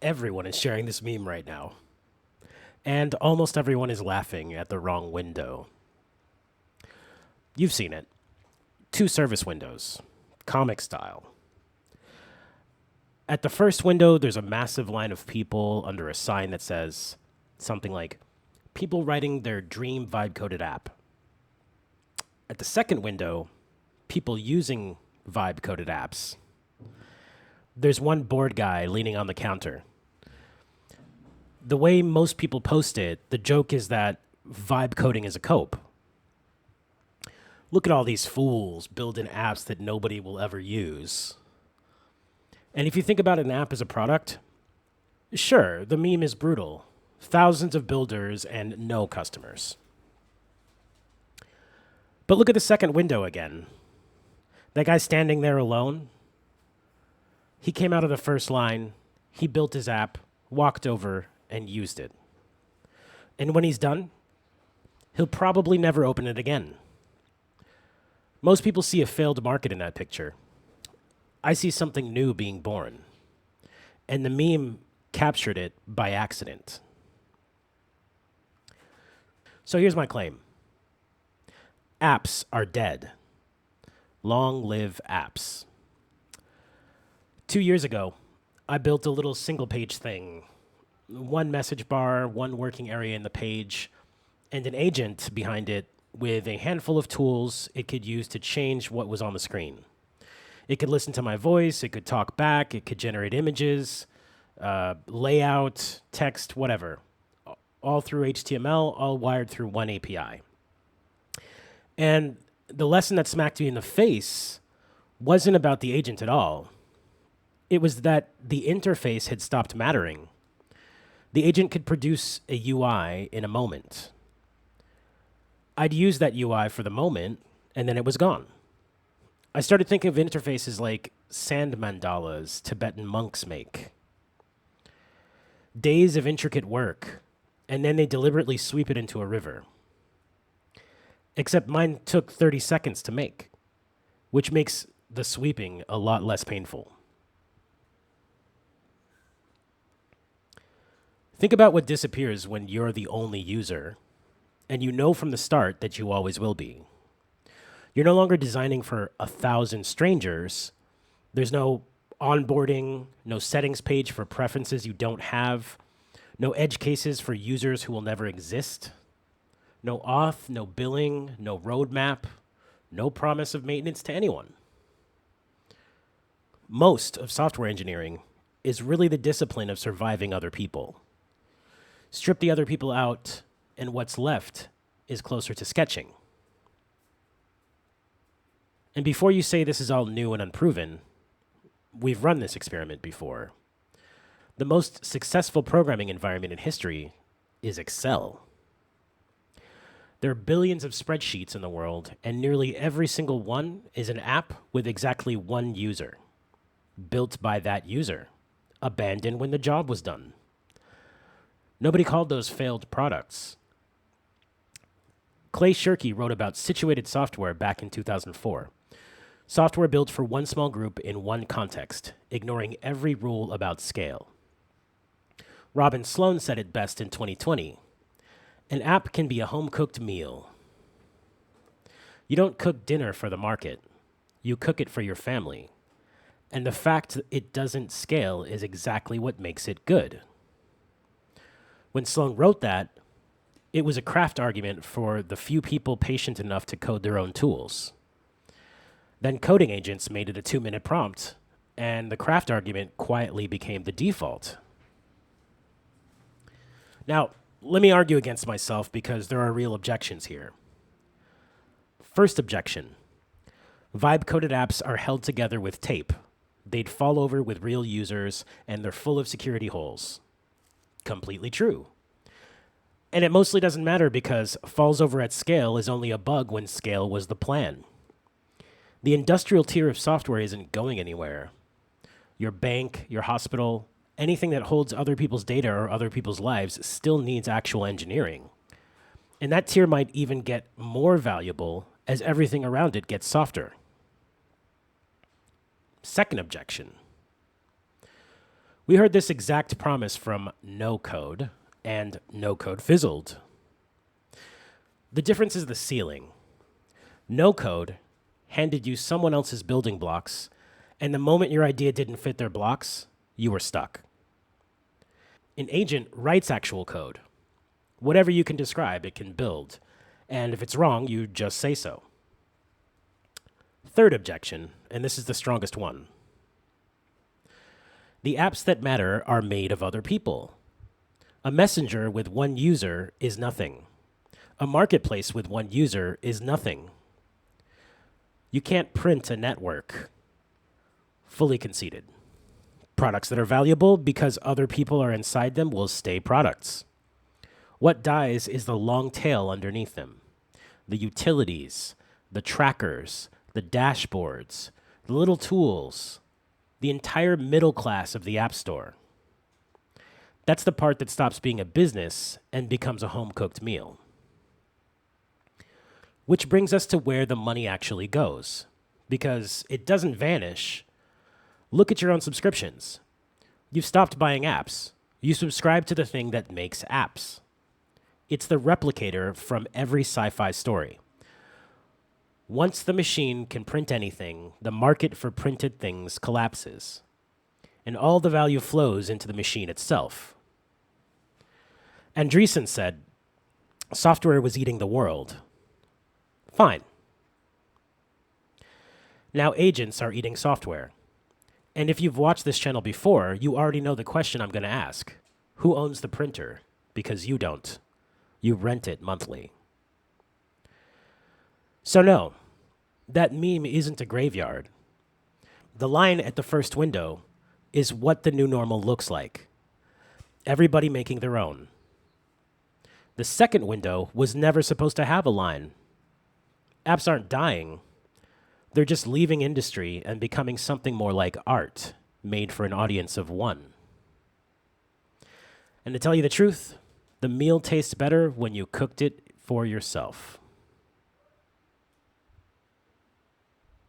Everyone is sharing this meme right now. And almost everyone is laughing at the wrong window. You've seen it. Two service windows, comic style. At the first window, there's a massive line of people under a sign that says something like, people writing their dream vibe-coded app. At the second window, people using vibe-coded apps. There's one bored guy leaning on the counter. The way most people post it, the joke is that vibe coding is a cope. Look at all these fools building apps that nobody will ever use. And if you think about an app as a product, sure, the meme is brutal. Thousands of builders and no customers. But look at the second window again. That guy standing there alone, he came out of the first line, he built his app, walked over, and used it. And when he's done, he'll probably never open it again. Most people see a failed market in that picture. I see something new being born. And the meme captured it by accident. So here's my claim. Apps are dead. Long live apps. 2 years ago, I built a little single-page thing. One message bar, one working area in the page, and an agent behind it with a handful of tools it could use to change what was on the screen. It could listen to my voice, it could talk back, it could generate images, layout, text, whatever. All through HTML, all wired through one API. And the lesson that smacked me in the face wasn't about the agent at all. It was that the interface had stopped mattering. The agent could produce a UI in a moment. I'd use that UI for the moment, and then it was gone. I started thinking of interfaces like sand mandalas Tibetan monks make. Days of intricate work, and then they deliberately sweep it into a river. Except mine took 30 seconds to make, which makes the sweeping a lot less painful. Think about what disappears when you're the only user, and you know from the start that you always will be. You're no longer designing for 1,000 strangers. There's no onboarding, no settings page for preferences you don't have, no edge cases for users who will never exist, no auth, no billing, no roadmap, no promise of maintenance to anyone. Most of software engineering is really the discipline of surviving other people. Strip the other people out, and what's left is closer to sketching. And before you say this is all new and unproven, we've run this experiment before. The most successful programming environment in history is Excel. There are billions of spreadsheets in the world, and nearly every single one is an app with exactly one user, built by that user, abandoned when the job was done. Nobody called those failed products. Clay Shirky wrote about situated software back in 2004. Software built for one small group in one context, ignoring every rule about scale. Robin Sloan said it best in 2020. An app can be a home-cooked meal. You don't cook dinner for the market. You cook it for your family. And the fact it doesn't scale is exactly what makes it good. When Sloan wrote that, it was a craft argument for the few people patient enough to code their own tools. Then coding agents made it a 2-minute prompt, and the craft argument quietly became the default. Now, let me argue against myself because there are real objections here. First objection. Vibe-coded apps are held together with tape. They'd fall over with real users, and they're full of security holes. Completely true. And it mostly doesn't matter because falls over at scale is only a bug when scale was the plan. The industrial tier of software isn't going anywhere. Your bank, your hospital, anything that holds other people's data or other people's lives still needs actual engineering. And that tier might even get more valuable as everything around it gets softer. Second objection. We heard this exact promise from no code, and no code fizzled. The difference is the ceiling. No code handed you someone else's building blocks, and the moment your idea didn't fit their blocks, you were stuck. An agent writes actual code. Whatever you can describe, it can build. And if it's wrong, you just say so. Third objection, and this is the strongest one. The apps that matter are made of other people. A messenger with one user is nothing. A marketplace with one user is nothing. You can't print a network. Fully conceded. Products that are valuable because other people are inside them will stay products. What dies is the long tail underneath them. The utilities, the trackers, the dashboards, the little tools, the entire middle class of the App Store. That's the part that stops being a business and becomes a home-cooked meal. Which brings us to where the money actually goes. Because it doesn't vanish. Look at your own subscriptions. You've stopped buying apps. You subscribe to the thing that makes apps. It's the replicator from every sci-fi story. Once the machine can print anything, the market for printed things collapses. And all the value flows into the machine itself. Andreessen said, software was eating the world. Fine. Now agents are eating software. And if you've watched this channel before, you already know the question I'm going to ask. Who owns the printer? Because you don't. You rent it monthly. So no, that meme isn't a graveyard. The line at the first window is what the new normal looks like. Everybody making their own. The second window was never supposed to have a line. Apps aren't dying. They're just leaving industry and becoming something more like art, made for an audience of one. And to tell you the truth, the meal tastes better when you cooked it for yourself.